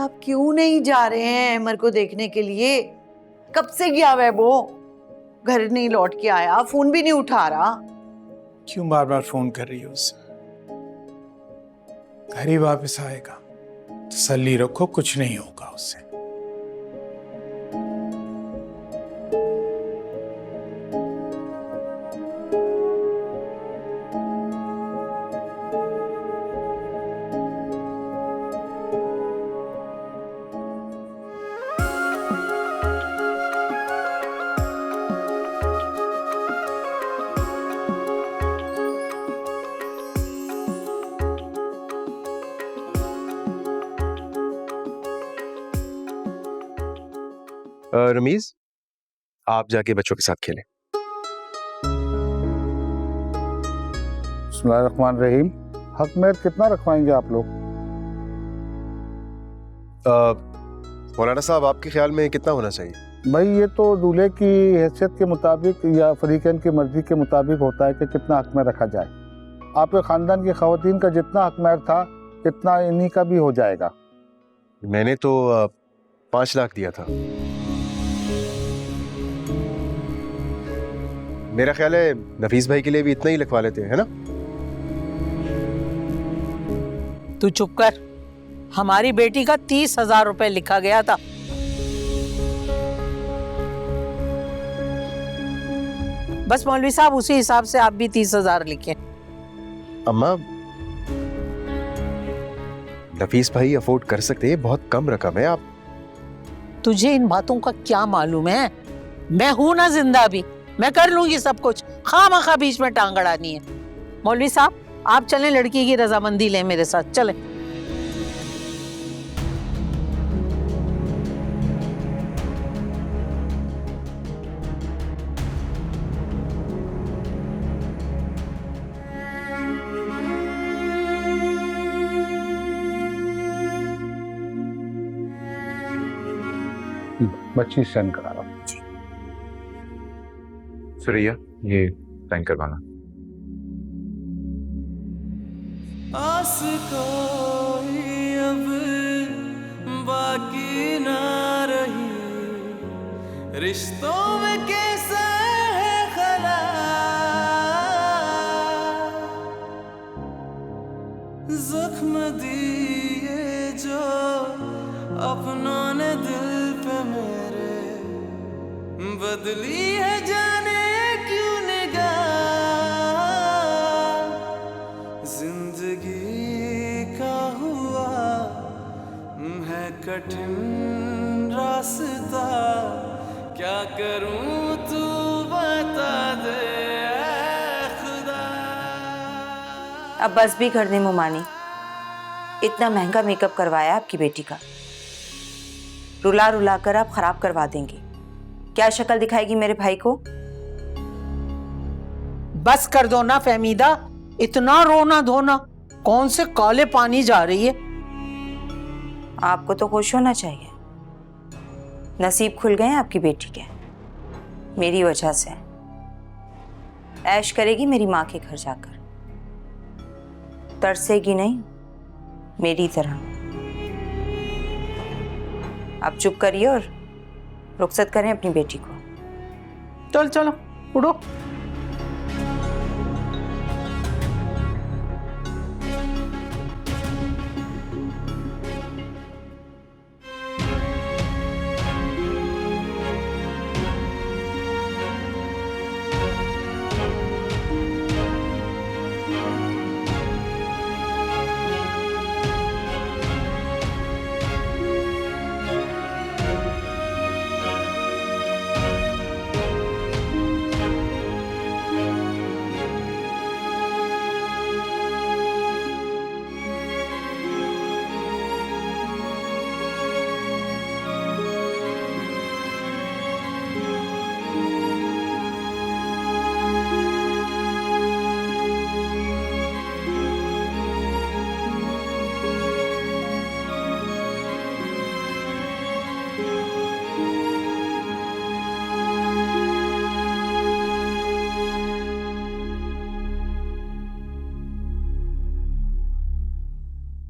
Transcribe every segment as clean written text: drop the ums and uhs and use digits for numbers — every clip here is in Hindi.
आप क्यों नहीं जा रहे हैं अमर को देखने के लिए? कब से गया वह वो? घर नहीं लौट के आया, फोन भी नहीं उठा रहा। क्यों बार बार फोन कर रही हो उससे? घर ही वापस आएगा, तसल्ली रखो, कुछ नहीं होगा उससे। रमीज, आप जाके बच्चों के साथ खेलें। बिस्मिल्लाहिर्रहमानिर्रहीम। हक में कितना रखवाएंगे आप लोग? मौलाना साहब, आपके ख्याल में कितना होना चाहिए? भाई ये तो दूल्हे की हैसियत के मुताबिक या फरीकैन की मर्जी के मुताबिक होता है कि कितना हक में रखा जाए। आपके ख़ानदान की ख़वातीन का जितना हक में था इतना इन्हीं का भी हो जाएगा। मैंने तो 5 लाख दिया था। मेरा ख्याल है नफीस भाई के लिए भी इतना ही लिखवा लेते हैं, है ना? तू चुप कर। हमारी बेटी का 30,000 रुपए लिखा गया था। बस मौलवी साहब, उसी हिसाब से आप भी 30,000 लिखें। अम्मा, नफीस भाई अफोर्ड कर सकते हैं, बहुत कम रकम है। आप तुझे इन बातों का क्या मालूम है? मैं हूं ना जिंदा अभी, मैं कर लूंगी सब कुछ। खामखा बीच में टांग अड़ानी है। मौलवी साहब, आप चलें, लड़की की रजामंदी लें मेरे साथ, चलें। बच्ची सेंड करा रहा हूँ। सुरैया, ये साइन करवाना। आस कोई अब बाकी ना रही, रिश्तों में कैसा है खला, जख्म दिए जो अपनों ने दिल पे मेरे, बदली है जाने क्यों निगाह, जिंदगी का हुआ है कठिन रास्ता, क्या करूं तू बता दे ऐ खुदा। अब बस भी कर दे मुमानी, इतना महंगा मेकअप करवाया आपकी बेटी का, रुला रुला कर आप खराब करवा देंगी। क्या शक्ल दिखाएगी मेरे भाई को? बस कर दो ना फहमीदा, इतना रोना धोना। कौन से काले पानी जा रही है? आपको तो खुश होना चाहिए, नसीब खुल गए आपकी बेटी के, मेरी वजह से। ऐश करेगी मेरी माँ के घर जाकर, तरसेगी नहीं मेरी तरह। आप चुप करिए और रुखसत करें अपनी बेटी को। चल चलो, उड़ो।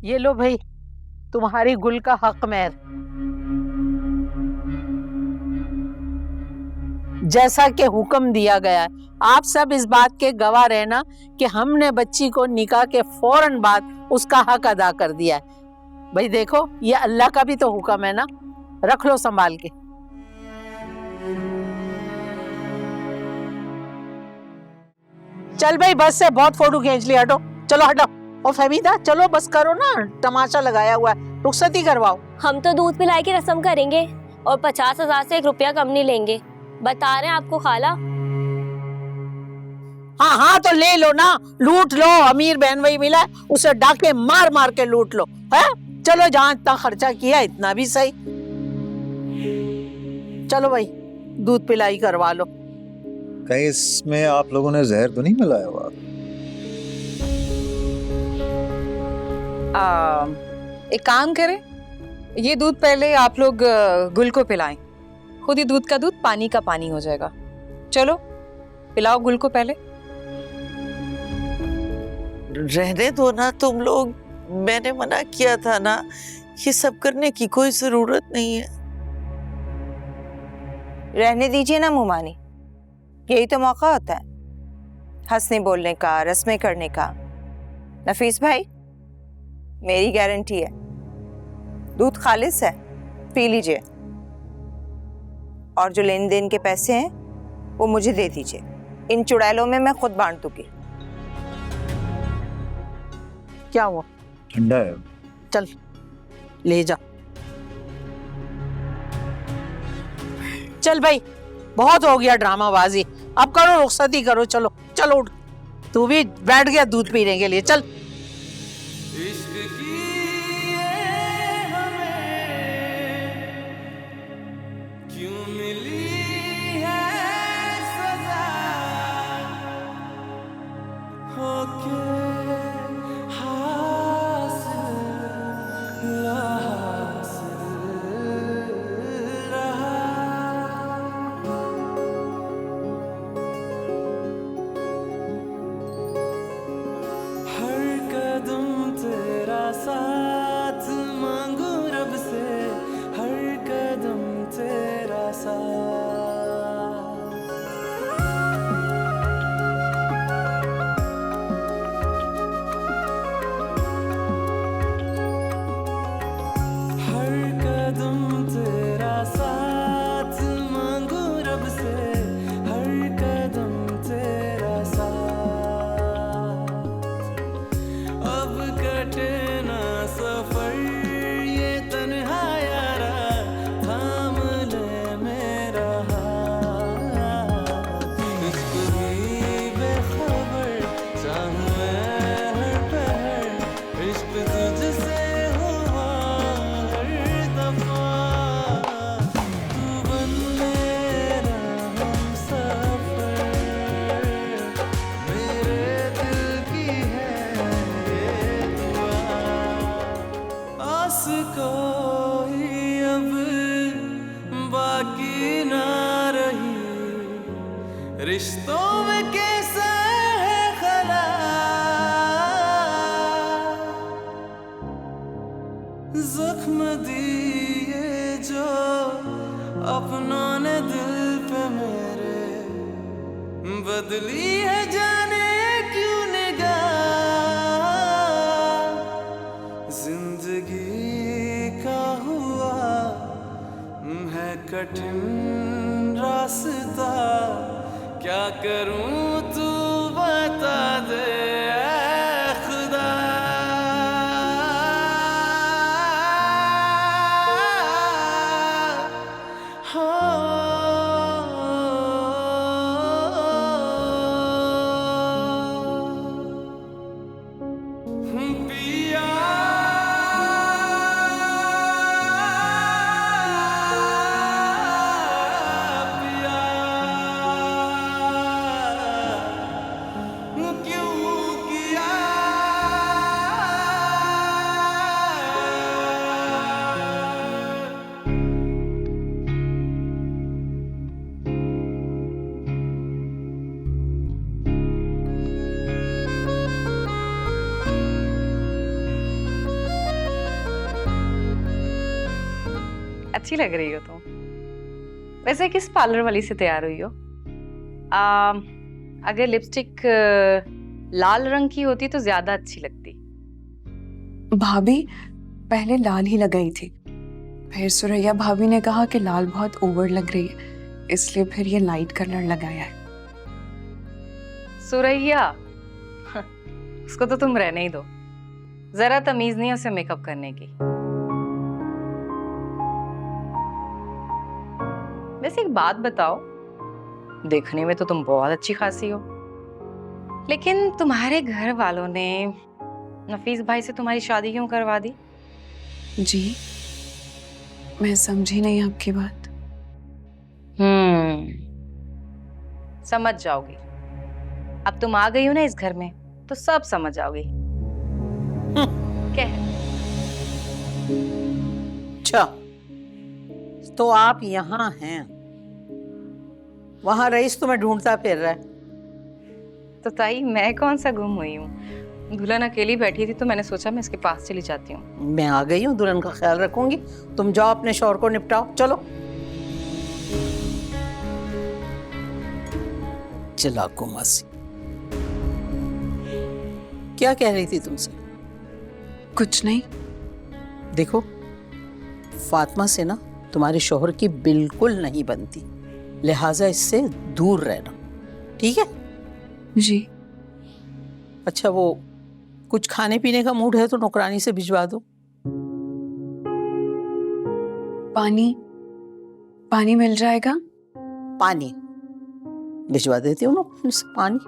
ये लो भाई, तुम्हारी गुल का हक मेहर। जैसा कि हुक्म दिया गया है, आप सब इस बात के गवाह रहना कि हमने बच्ची को निकाह के फौरन बाद उसका हक अदा कर दिया है। भाई देखो, ये अल्लाह का भी तो हुक्म है ना, रख लो संभाल के। चल भाई, बस से बहुत फोटो खींच लिया, हटो, चलो हटो। और फहमीदा, चलो बस करो ना, तमाशा लगाया हुआ है, रुखसती करवाओ। हम तो दूध पिलाई की रस्म करेंगे और 50,000 से 1 रुपया कम नहीं लेंगे, बता रहे हैं आपको खाला। हाँ हाँ तो ले लो ना, लूट लो। अमीर बहन वही मिला है, उसे डाके मार मार के लूट लो है। चलो, जहाँ इतना खर्चा किया इतना भी सही। चलो भाई, दूध पिलाई करवा लो। कहीं इसमें आप लोगों ने जहर तो नहीं मिलाया हुआ? एक काम करें, ये दूध पहले आप लोग गुल को पिलाएं, खुद ही दूध का दूध पानी का पानी हो जाएगा। चलो पिलाओ गुल को पहले। रहने दो ना तुम लोग, मैंने मना किया था ना, ये सब करने की कोई जरूरत नहीं है। रहने दीजिए ना मुमानी, यही तो मौका होता है हंसने बोलने का, रस्में करने का। नफीस भाई, मेरी गारंटी है, दूध खालिस है, पी लीजिए। और जो लेन देन के पैसे हैं वो मुझे दे दीजिए, इन चुड़ैलों में मैं खुद बांट दूंगी। क्या हुआ? ठंडा है। चल ले जा। चल भाई, बहुत हो गया ड्रामाबाजी, अब करो, रुखसती करो। चलो चलो उठ, तू भी बैठ गया दूध पीने के लिए, चल। इश्क की ये हमें क्यों मिली है सजा, होके हासिल लासिल रहा। हर कदम तेरा साथ मांगू रब से, हर कदम तेरा साथ। हर कदम तेरा साथ मांगू रब से, हर कदम तेरा साथ। अब कटे ना सफर ये तन्हा यारा, थाम ले मेरा हाथ। इश्क भी बेखबर चाहूं मैं हर पहर, इश्क तुझसे हुआ हर दफा। तू बन मेरा हमसफर, मेरे दिल की है ये दुआ। आस कोई अब बाकी ना रही, रिश्तों में कैसा है खला। जख्म दिए जो अपनों ने दिल पे मेरे, बदली है जाने क्यों निगाह। जिंदगी का हुआ है कठिन रास्ता, क्या करूं तू बता दे ऐ खुदा। पिया अच्छी लग रही हो तुम। वैसे किस पार्लर वाली से तैयार हुई हो? अगर लिपस्टिक लाल रंग की होती तो ज्यादा अच्छी लगती। भाभी पहले लाल ही लगाई थी, फिर सुरैया भाभी ने कहा कि लाल बहुत ओवर लग रही है, इसलिए फिर ये लाइट कलर लगाया है। सुरैया उसको तो तुम रहने ही दो, जरा तमीज नहीं है उसे मेकअप करने की। वैसे एक बात बताओ, देखने में तो तुम बहुत अच्छी खासी हो, लेकिन तुम्हारे घर वालों ने नफीस भाई से तुम्हारी शादी क्यों करवा दी? जी मैं समझी नहीं आपकी बात। समझ जाओगी, अब तुम आ गई हो ना इस घर में तो सब समझ जाओगी। क्या है? अच्छा, तो आप यहाँ हैं, वहां रईस तुम्हें ढूंढता फिर रहा है। तो ताई मैं कौन सा गुम हुई हूँ? दुल्हन अकेली बैठी थी तो मैंने सोचा मैं इसके पास चली जाती हूँ। मैं आ गई हूँ, दुल्हन का ख्याल रखूंगी, तुम जाओ अपने शौहर को निपटाओ। चलो। चलाको मासी, क्या कह रही थी तुमसे? कुछ नहीं। देखो, फातिमा से ना तुम्हारे शौहर की बिल्कुल नहीं बनती, लिहाजा इससे दूर रहना, ठीक है? जी। अच्छा, वो कुछ खाने पीने का मूड है तो नौकरानी से भिजवा दो। पानी मिल जाएगा? पानी भिजवा देती हूँ नौकरानी से, पानी।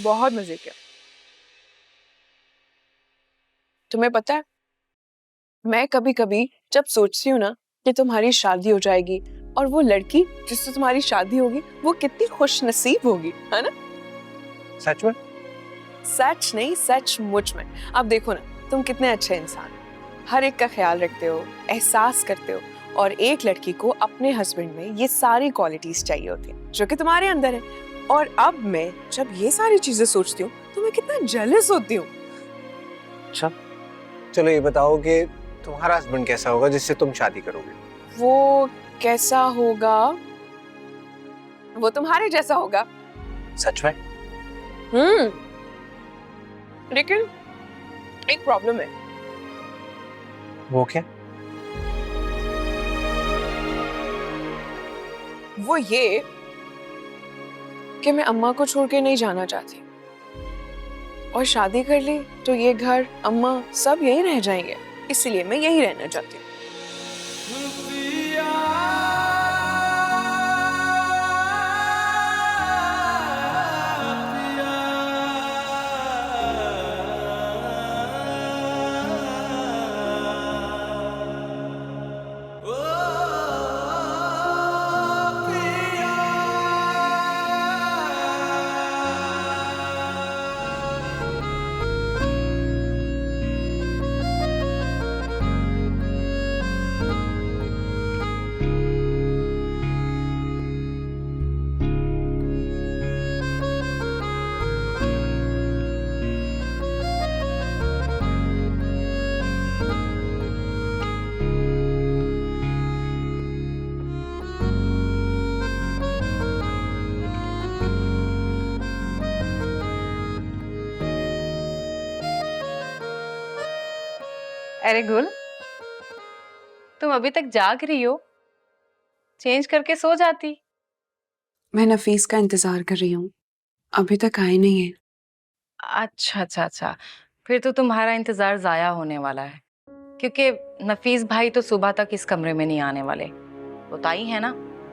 बहुत मजे किया। तुम्हें पता है, मैं कभी कभी जब सोचती हूँ ना कि तुम्हारी शादी हो जाएगी और वो लड़की जिससे तुम्हारी शादी होगी वो कितनी खुशनसीब होगी, है ना? सच में? सच नहीं, सचमुच में। अब देखो ना, तुम कितने अच्छे इंसान हो, हर एक का ख्याल रखते हो, एहसास करते हो, और एक लड़की को अपने हस्बैंड में ये सारी क्वालिटीज चाहिए होती हैं जो कि तुम्हारे अंदर है। और अब मैं जब ये सारी चीजें सोचती हूँ तो मैं कितना जेलस होती हूँ। अच्छा, चलो ये बताओ कि तुम्हारा हस्बैंड कैसा होगा जिससे तुम शादी करोगे? वो कैसा होगा? वो तुम्हारे जैसा होगा। सच में? लेकिन एक प्रॉब्लम है। वो क्या? वो ये कि मैं अम्मा को छोड़ के नहीं जाना चाहती, और शादी कर ली तो ये घर, अम्मा सब यहीं रह जाएंगे, इसलिए मैं यहीं रहना चाहती हूँ। अरे गुल, तुम अभी तक जाग रही हो? चेंज करके सो जाती। मैं नफीस का इंतजार कर रही हूँ, अभी तक आए नहीं है। अच्छा अच्छा अच्छा, फिर तो तुम्हारा इंतजार जाया होने वाला है, क्योंकि नफीस भाई तो सुबह तक इस कमरे में नहीं आने वाले। वो ताई है ना,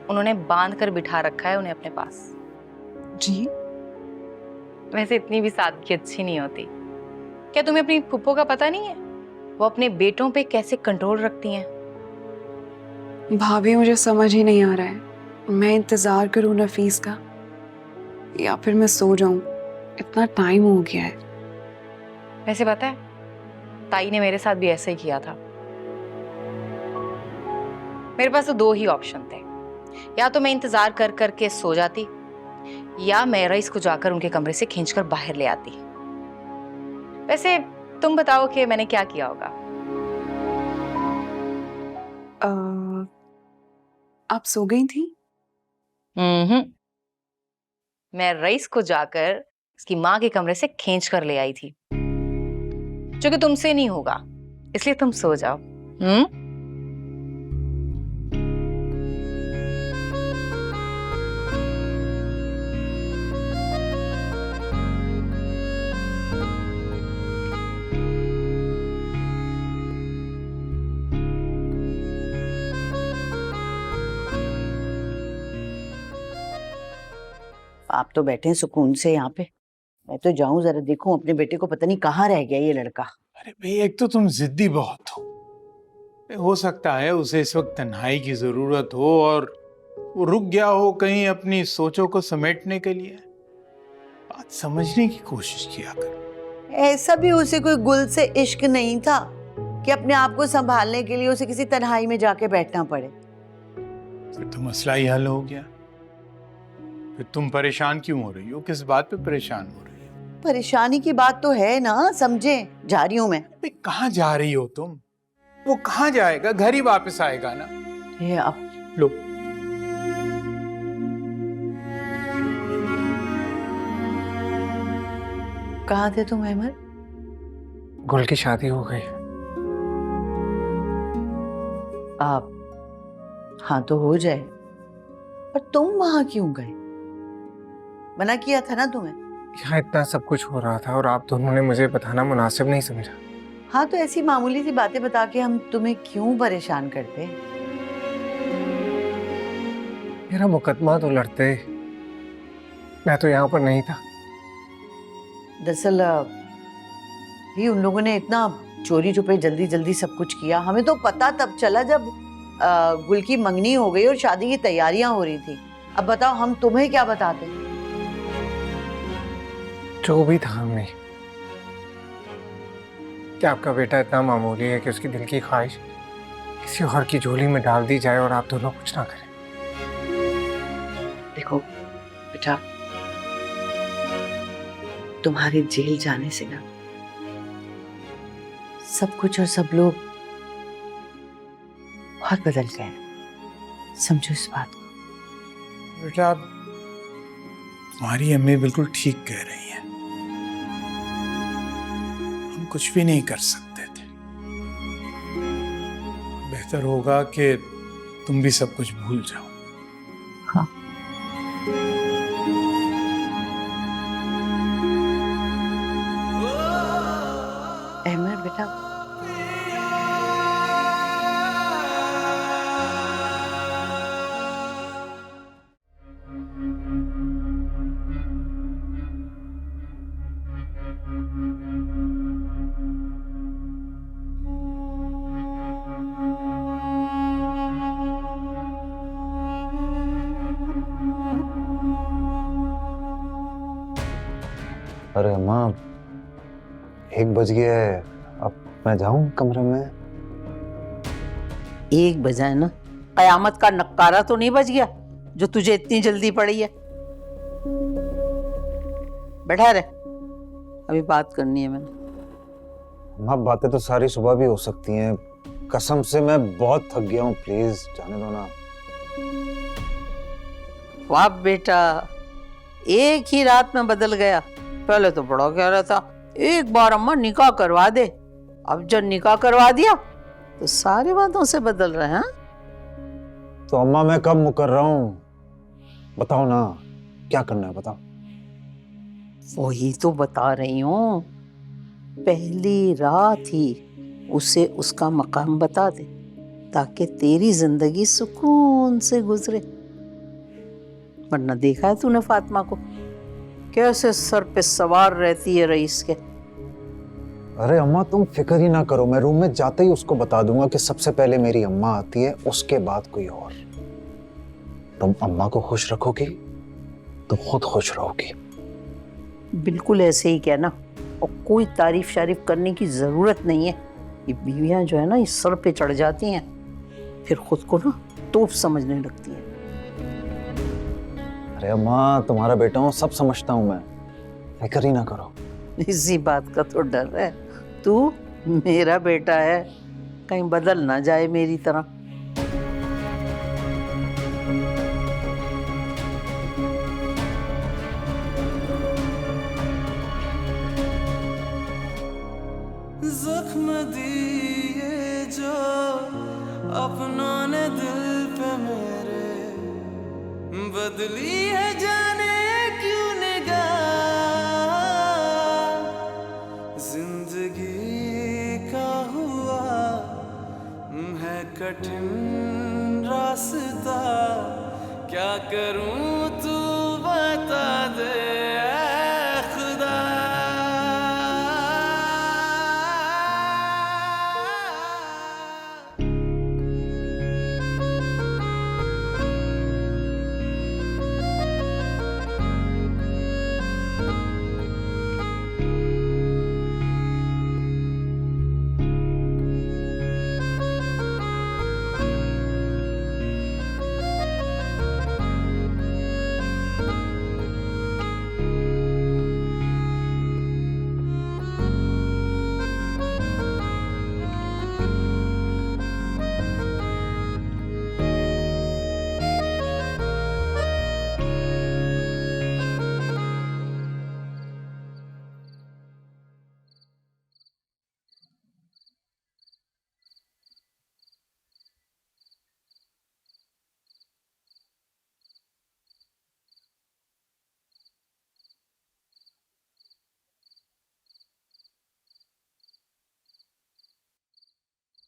उन्होंने बांध कर बिठा रखा है उन्हें अपने पास। जी? वैसे इतनी भी सादगी अच्छी नहीं होती। क्या तुम्हें अपनी फुप्पो का पता नहीं है? वो अपने बेटों पे कैसे कंट्रोल रखती हैं। भाभी मुझे समझ ही नहीं आ रहा है, मैं इंतजार करूं नफीस का या फिर मैं सो जाऊं। इतना टाइम हो गया है। वैसे पता है, ताई ने मेरे साथ भी ऐसा ही किया था। मेरे पास तो दो ही ऑप्शन थे, या तो मैं इंतजार कर करके सो जाती, या मैं रईस को जाकर उनके कमरे से खींचकर बाहर ले आती। वैसे तुम बताओ कि मैंने क्या किया होगा? आप सो गई थी? मैं रईस को जाकर उसकी माँ के कमरे से खींच कर ले आई थी, जो कि तुमसे नहीं होगा, इसलिए तुम सो जाओ। आप तो बैठे हैं सुकून से यहाँ पे, मैं तो जाऊं जरा देखूं अपने बेटे को, पता नहीं कहाँ रह गया ये लड़का। अरे भाई, एक तो तुम जिद्दी बहुत हो सकता है उसे इस वक्त तन्हाई की जरूरत हो और वो रुक गया हो कहीं अपनी सोचों को समेटने के लिए। बात समझने की कोशिश किया करो। ऐसा भी उसे कोई गुल से इश्क नहीं था कि अपने आप को संभालने के लिए उसे किसी तन्हाई में जाके बैठना पड़े। फिर तो मसला ही हल हो गया। फिर तुम परेशान क्यों हो रही हो? किस बात पे परेशान हो रही हो? परेशानी की बात तो है ना, समझे? जा रही हूं मैं। कहाँ जा रही हो तुम? वो कहाँ जाएगा? घर ही वापस आएगा ना। ये अब लो, कहाँ थे तुम अहमद? गुल की शादी हो गई। आप हाँ तो हो जाए, पर तुम वहां क्यों गए? मना किया था ना तुम्हें। यहाँ इतना सब कुछ हो रहा था और आप दोनों ने मुझे बताना मुनासिब नहीं समझा। हाँ तो ऐसी मामूली सी बातें बता के हम तुम्हें क्यों परेशान करते? मेरा मुकदमा तो लड़ते, मैं तो यहाँ पर नहीं था। दरअसल ही उन लोगों ने इतना चोरी छुपे जल्दी जल्दी सब कुछ किया। हमें तो पता तब चला जब गुल की मंगनी हो गई और शादी की तैयारियां हो रही थी। अब बताओ हम तुम्हें क्या बताते? जो भी था हमें, क्या आपका बेटा इतना मामूली है कि उसकी दिल की ख्वाहिश किसी और की झोली में डाल दी जाए और आप दोनों कुछ ना करें? देखो बेटा, तुम्हारे जेल जाने से ना सब कुछ और सब लोग बहुत बदल गए, समझो इस बात को। बेटा, तुम्हारी अम्मी बिल्कुल ठीक कह रही हैं। हम कुछ भी नहीं कर सकते थे। बेहतर होगा कि तुम भी सब कुछ भूल जाओ। हाँ। अहमद बेटा, अरे अम्मा, 1 बज गया है, अब मैं जाऊं कमरे में? 1 बजा है ना, कयामत का नक्कारा तो नहीं बज गया जो तुझे इतनी जल्दी पड़ी है। बैठा रहे, अभी बात करनी है मैंने। अम्मा, बातें तो सारी सुबह भी हो सकती हैं। कसम से मैं बहुत थक गया हूँ, प्लीज जाने दो ना। वाह बेटा, एक ही रात में बदल गया। पहले तो बड़ा कह रहा था एक बार अम्मा निकाह करवा दे, अब जब निकाह करवा दिया तो सारी बातों से बदल रहे हैं। तो अम्मा मैं कब मुकर रहा हूँ? बताओ ना, क्या करना है बताओ। वही तो बता रही हूँ, पहली रात ही उसे उसका मकाम बता दे ताकि तेरी जिंदगी सुकून से गुजरे। वरना देखा है तूने फातिमा को कैसे सर पे सवार रहती है रईस के। अरे अम्मा तुम फिक्र ही ना करो, मैं रूम में जाते ही उसको बता दूंगा कि सबसे पहले मेरी अम्मा आती है, उसके बाद कोई और। तुम अम्मा को खुश रखोगी तो खुद खुश रहोगी। बिल्कुल ऐसे ही कहना, और कोई तारीफ शारीफ करने की जरूरत नहीं है। ये बीवियां जो है ना, इस सर पे चढ़ जाती हैं, फिर खुद को ना तोप समझने लगती हैं। अरे अम्मा, तुम्हारा बेटा हूँ, सब समझता हूँ मैं, फिक्र ही ना करो। इसी बात का तो डर है, तू मेरा बेटा है, कहीं बदल ना जाए मेरी तरह। जख्म दिए जो अपनों ने दिल पे मेरे, बदली है जाने क्यों निगाह, जिंदगी का हुआ है कठिन रास्ता, क्या करूं तू बता दे ऐ खुदा।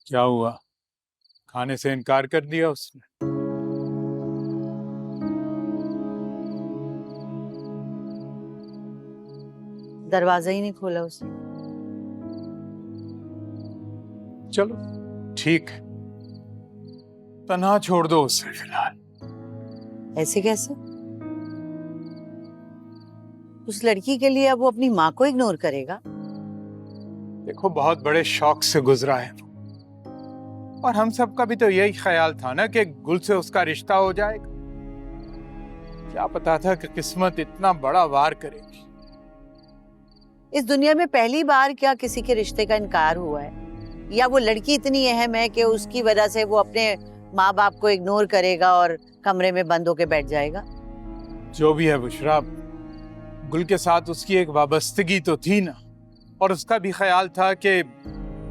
क्या हुआ, खाने से इनकार कर दिया उसने? दरवाजा ही नहीं खोला उसने। चलो ठीक है, तन्हा छोड़ दो उसे फिलहाल। ऐसे कैसे? उस लड़की के लिए अब वो अपनी माँ को इग्नोर करेगा? देखो, बहुत बड़े शौक से गुजरा है वो, और हम सबका भी तो यही ख्याल था ना कि गुल से उसका रिश्ता हो जाएगा। क्या पता था कि किस्मत इतना बड़ा वार करेगी। इस दुनिया में पहली बार क्या किसी के रिश्ते का इनकार हुआ है? या वो लड़की इतनी अहम है कि उसकी वजह से वो अपने माँ बाप को इग्नोर करेगा और कमरे में बंद होके बैठ जाएगा? जो भी है बुशरा, गुल के साथ उसकी एक वाबस्तगी तो थी ना, और उसका भी ख्याल था कि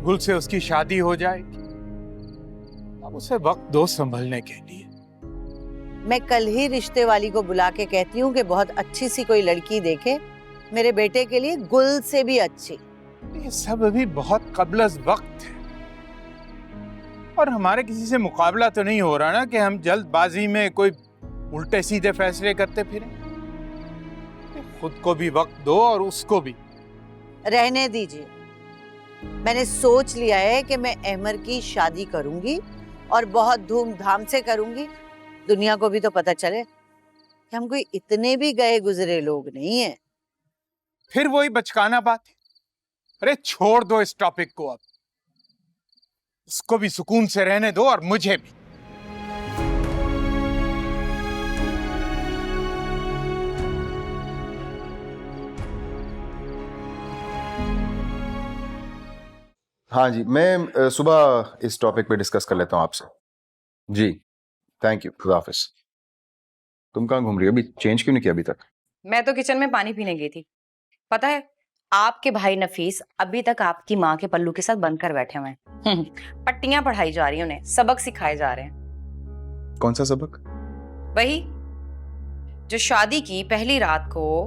गुल से उसकी शादी हो जाएगी। अब उसे वक्त दो संभलने के लिए। मैं कल ही रिश्ते वाली को बुला के कहती हूँ कि बहुत अच्छी सी कोई लड़की देखे मेरे बेटे के लिए, गुल से भी अच्छी। ये सब अभी बहुत कबलस वक्त है, और हमारे किसी से मुकाबला तो नहीं हो रहा ना कि हम जल्दबाजी में कोई उल्टे सीधे फैसले करते फिरें। खुद को भी वक्त दो और उसको भी। रहने दीजिए, मैंने सोच लिया है कि मैं अहमर की शादी करूंगी और बहुत धूमधाम से करूंगी। दुनिया को भी तो पता चले कि हम कोई इतने भी गए गुजरे लोग नहीं हैं। फिर वही बचकाना बात है। अरे छोड़ दो इस टॉपिक को, अब उसको भी सुकून से रहने दो और मुझे भी। हाँ जी, मैं सुबह इस टॉपिक पे डिस्कस कर लेता हूँ आपसे। जी, थैंक यू, खुदा हाफिज। तुम कहाँ घूम रही हो? अभी चेंज क्यों नहीं किया अभी तक? मैं तो किचन में पानी पीने गई थी। पता है, आपके भाई नफीस अभी तक आपकी माँ के पल्लू के साथ बंद कर बैठे हुए हैं। पट्टियां पढ़ाई जा रही हैं उन्हें, सबक सिखाए जा रहे हैं। कौन सा सबक? वही जो शादी की पहली रात को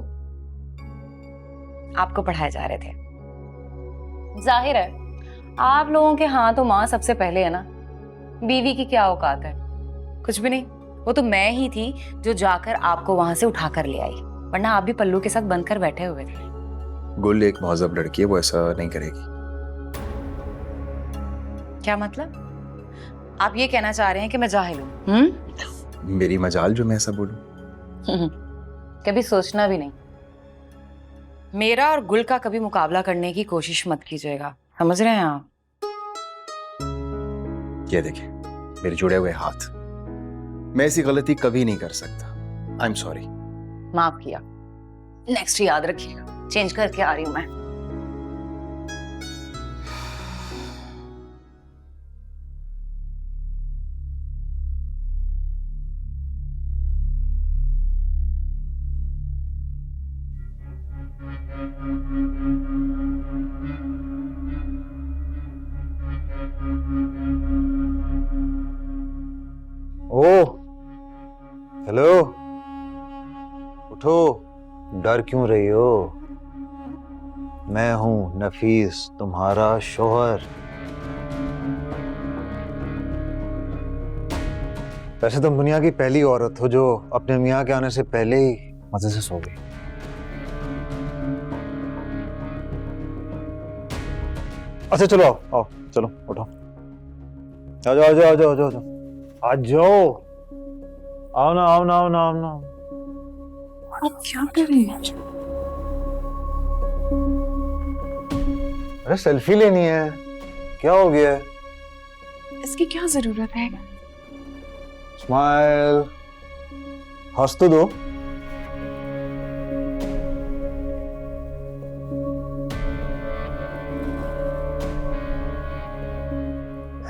आपको पढ़ाए जा रहे थे। जाहिर है आप लोगों के हाँ तो माँ सबसे पहले है ना, बीवी की क्या औकात है? कुछ भी नहीं, वो तो मैं ही थी जो जाकर आपको वहां से उठा कर ले आई, वरना आप भी पल्लू के साथ बंद कर बैठे हुए थे। गुल एक महजब लड़की है, वो ऐसा नहीं करेगी। क्या मतलब? आप ये कहना चाह रहे हैं कि मैं जाहिल हूँ? मेरी मजाल जो मैं ऐसा बोलूं। कभी सोचना भी नहीं। मेरा और गुल का कभी मुकाबला करने की कोशिश मत कीजिएगा, समझ रहे हैं आप? ये देखिए मेरे जुड़े हुए हाथ, मैं ऐसी गलती कभी नहीं कर सकता। I am sorry. माफ किया, नेक्स्ट याद रखिएगा। चेंज करके आ रही हूँ मैं। ओ हेलो, उठो, डर क्यों रही हो? मैं हूं नफीस, तुम्हारा शोहर। वैसे तुम दुनिया की पहली औरत हो जो अपने मियाँ के आने से पहले ही मजे से सो गई। अच्छा चलो आओ आओ, चलो उठो, आ जाओ आ जाओ आ जाओ आ जाओ आ जाओ, आओ ना आओ ना आओ ना आओ ना। आप क्या कर रहे हैं? अरे सेल्फी लेनी है, क्या हो गया है? इसकी क्या जरूरत है? स्माइल, हंस तो दो।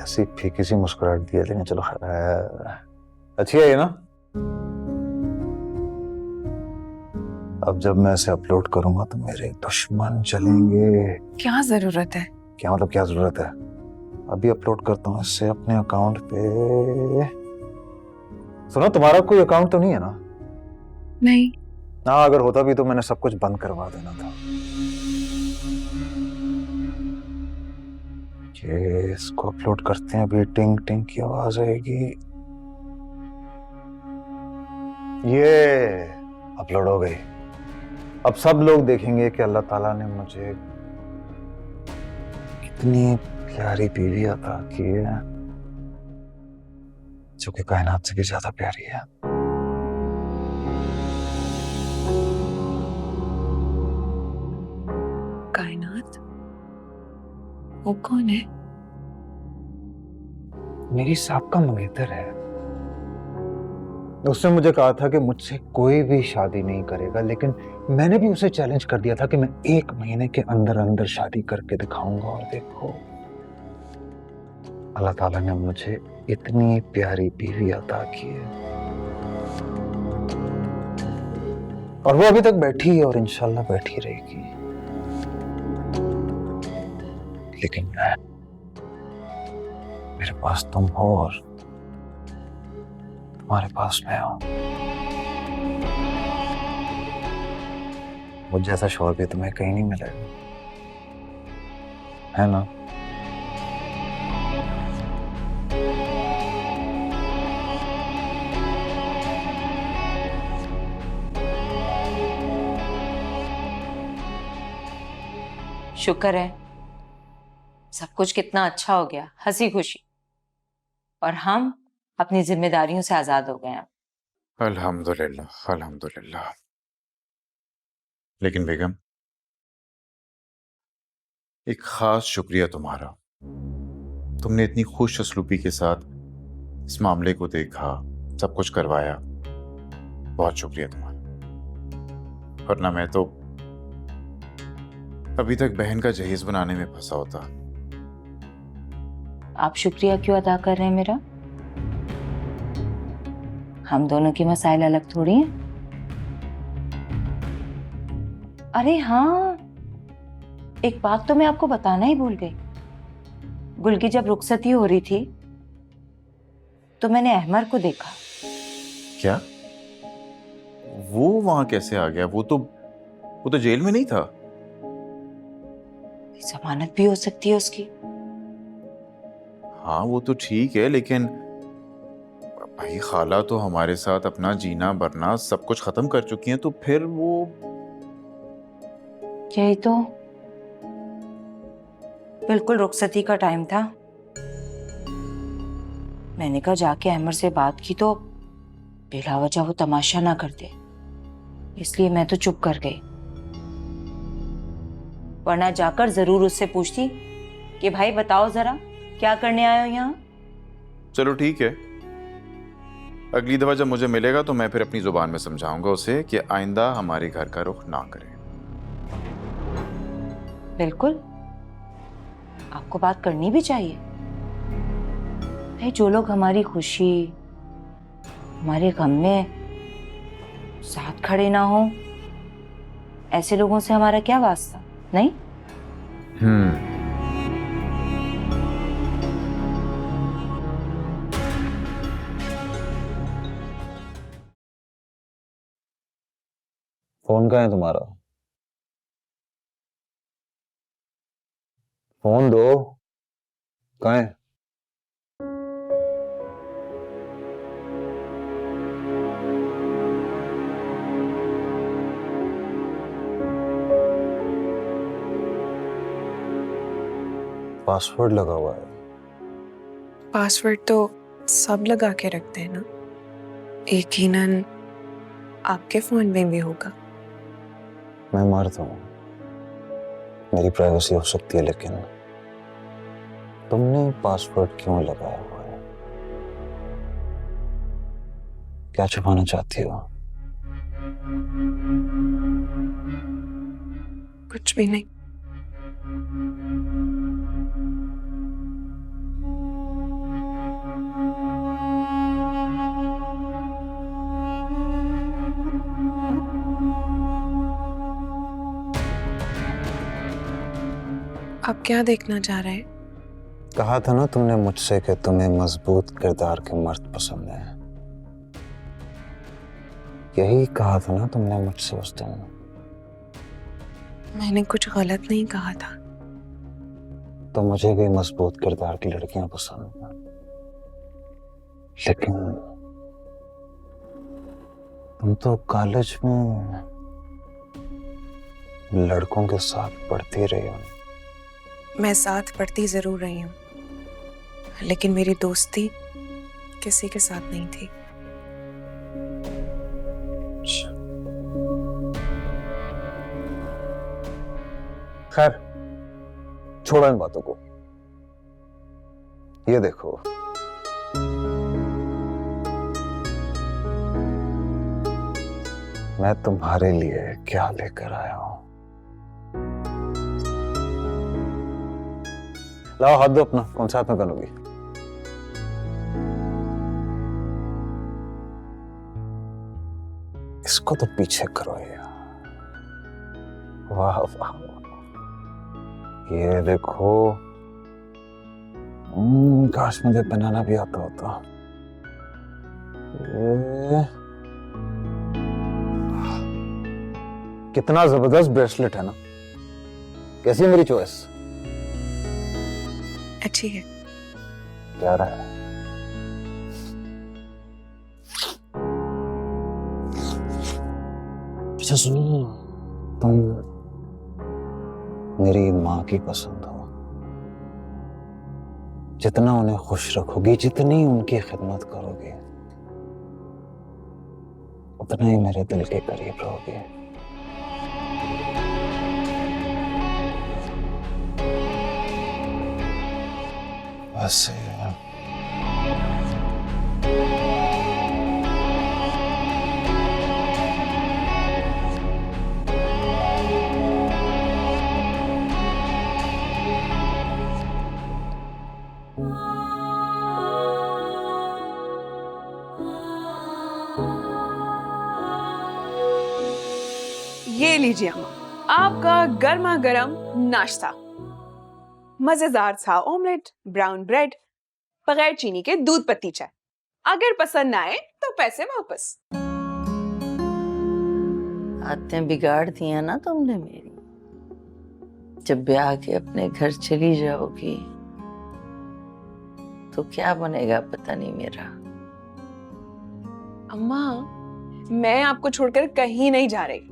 ऐसी फीकी सी मुस्कुराहट दी है, लेकिन चलो अच्छी है ये ना। अब जब मैं इसे अपलोड करूंगा तो मेरे दुश्मन चलेंगे। क्या जरूरत है? क्या मतलब क्या जरूरत है? अभी अपलोड करता हूँ इससे अपने अकाउंट पे। सुनो, तुम्हारा कोई अकाउंट तो नहीं है ना? नहीं। हाँ, अगर होता भी तो मैंने सब कुछ बंद करवा देना था। ये इसको अपलोड करते हैं, अभी टिंग टिंग की आवाज आएगी। ये अपलोड हो गई। अब सब लोग देखेंगे कि अल्लाह ताला ने मुझे कितनी प्यारी बीवी अता की है, जो कि कायनात से भी ज्यादा प्यारी है। कायनात? वो कौन है? मेरी साहब मंगेतर है। उसने मुझे कहा था कि मुझसे कोई भी शादी नहीं करेगा, लेकिन मैंने भी उसे चैलेंज कर दिया था कि मैं 1 महीने के अंदर अंदर शादी करके दिखाऊंगा। और देखो, अल्लाह ताला ने मुझे इतनी प्यारी बीवी अता की है, और वो अभी तक बैठी है और इंशाल्लाह बैठी रहेगी। लेकिन मेरे पास तुम हो और तुम्हारे पास मैं हूं। मुझ जैसा शौहर भी तुम्हें कहीं नहीं मिलेगा, है ना? शुक्र है सब कुछ कितना अच्छा हो गया, हंसी खुशी, और हम अपनी जिम्मेदारियों से आजाद हो गए हैं। अल्हम्दुलिल्लाह अल्हम्दुलिल्लाह। लेकिन बेगम, एक खास शुक्रिया तुम्हारा। तुमने इतनी खुश असलूबी के साथ इस मामले को देखा, सब कुछ करवाया। बहुत शुक्रिया तुम्हारा, वरना मैं तो अभी तक बहन का जहेज बनाने में फंसा होता। आप शुक्रिया क्यों अदा कर रहे हैं मेरा? हम दोनों की मसाइल अलग थोड़ी हैं। अरे हाँ, एक बात तो मैं आपको बताना ही भूल गई। गुल की जब रुखसती हो रही थी तो मैंने अहमर को देखा। क्या? वो वहां कैसे आ गया? वो तो जेल में नहीं था। जमानत भी हो सकती है उसकी। हाँ वो तो ठीक है, लेकिन भाई खाला तो हमारे साथ अपना जीना मरना सब कुछ खत्म कर चुकी हैं, तो फिर वो यही तो बिल्कुल रुखसती का टाइम था। मैंने कहा जाके अहमर से बात की तो बिला वजह वो तमाशा ना कर दे, इसलिए मैं तो चुप कर गई। वरना जाकर जरूर उससे पूछती कि भाई बताओ जरा क्या करने आए हो यहाँ। चलो ठीक है, अगली दफा जब मुझे मिलेगा तो मैं फिर अपनी जुबान में समझाऊंगा उसे कि आइंदा हमारे घर का रुख ना करे। बिल्कुल, आपको बात करनी भी चाहिए। भाई जो लोग हमारी खुशी हमारे गम में साथ खड़े ना हो, ऐसे लोगों से हमारा क्या वास्ता, नहीं? फोन कहाँ है तुम्हारा? फोन दो, कहाँ है? पासवर्ड लगा हुआ है। पासवर्ड तो सब लगा के रखते हैं ना, यकीनन आपके फोन में भी होगा। मैं मर्द हूँ, मेरी प्राइवेसी हो सकती है, लेकिन तुमने पासवर्ड क्यों लगाया हुआ है? क्या छुपाना चाहती हो? कुछ भी नहीं। आप क्या देखना चाह रहे हैं? कहा था ना तुमने मुझसे कि तुम्हें मजबूत किरदार के मर्द पसंद है। यही कहा था ना तुमने मुझसे उस दिन। मैंने कुछ गलत नहीं कहा था। तो मुझे भी मजबूत किरदार की लड़कियां पसंद हैं, लेकिन तुम तो कॉलेज में लड़कों के साथ पढ़ती रही हो। मैं साथ पढ़ती जरूर रही हूँ, लेकिन मेरी दोस्ती किसी के साथ नहीं थी। खैर, छोड़ो इन बातों को। ये देखो, मैं तुम्हारे लिए क्या लेकर आया हूं। लाओ हाथ दो अपना, कौन सा हाथ में करोगी? इसको तो पीछे करो यार। वाह वाह, ये देखो, काश मुझे बनाना भी आता होता। कितना जबरदस्त ब्रेसलेट है ना। कैसी है मेरी चॉइस? अच्छी है। प्यारा है। अच्छा सुनो, तुम मेरी माँ की पसंद हो। जितना उन्हें खुश रखोगी, जितनी उनकी खिदमत करोगी, उतना ही मेरे दिल के करीब रहोगी। वैसे ये लीजिए अम्मा, आपका गर्मा गर्म नाश्ता। मजेदार सा ऑमलेट, ब्राउन ब्रेड, बगैर चीनी के दूध पत्ती चाय। अगर पसंद ना आए तो पैसे वापस। आदतें बिगाड़ दी हैं ना तुमने मेरी। जब ब्याह के अपने घर चली जाओगी तो क्या बनेगा पता नहीं मेरा। अम्मा, मैं आपको छोड़कर कहीं नहीं जा रही।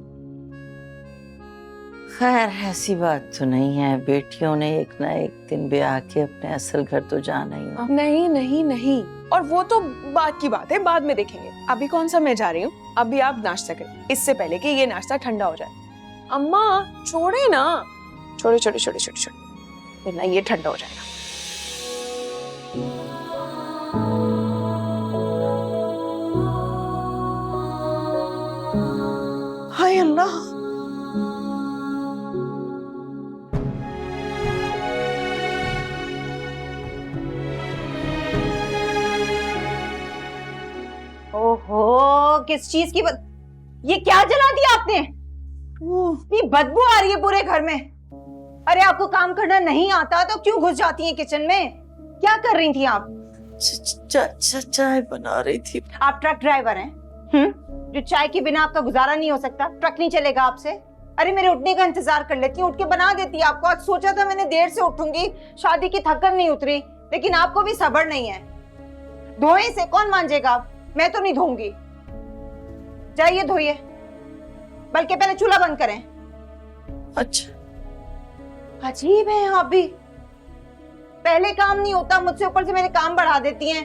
खैर ऐसी बात तो नहीं है, बेटियों ने एक ना एक दिन ब्याह के अपने असल घर तो जाना ही है। नहीं नहीं नहीं, और वो तो बात की बात है, बाद में देखेंगे। अभी कौन सा मैं जा रही हूँ, अभी आप नाश्ता करें, इससे पहले कि ये नाश्ता ठंडा हो जाए। अम्मा छोड़े ना, छोड़ो छोड़ो छोड़ो छोड़ो छोड़ो, वरना ये ठंडा हो जाएगा। हाय अल्लाह, ओहो, किस चीज की ये क्या जला दिया आपने? इतनी बदबू आ रही है पूरे घर में। अरे आपको काम करना नहीं आता तो क्यों घुस जाती हैं किचन में? क्या कर रही थी आप? चाय बना रही थी। आप ट्रक ड्राइवर हैं? जो चाय के बिना आपका गुजारा नहीं हो सकता? ट्रक नहीं चलेगा आपसे? अरे मेरे उठने का इंतजार कर लेती हूँ, उठ के बना देती आपको। आज सोचा था मैंने देर से उठूंगी, शादी की थकन नहीं उतरी, लेकिन आपको भी सब्र नहीं है। धोए से कौन मांझेगा? आप, मैं तो नहीं धोऊंगी। जाइए धोइए, बल्कि पहले चूल्हा बंद करें। अच्छा, अजीब है आप भी, पहले काम नहीं होता मुझसे ऊपर से मेरे काम बढ़ा देती हैं।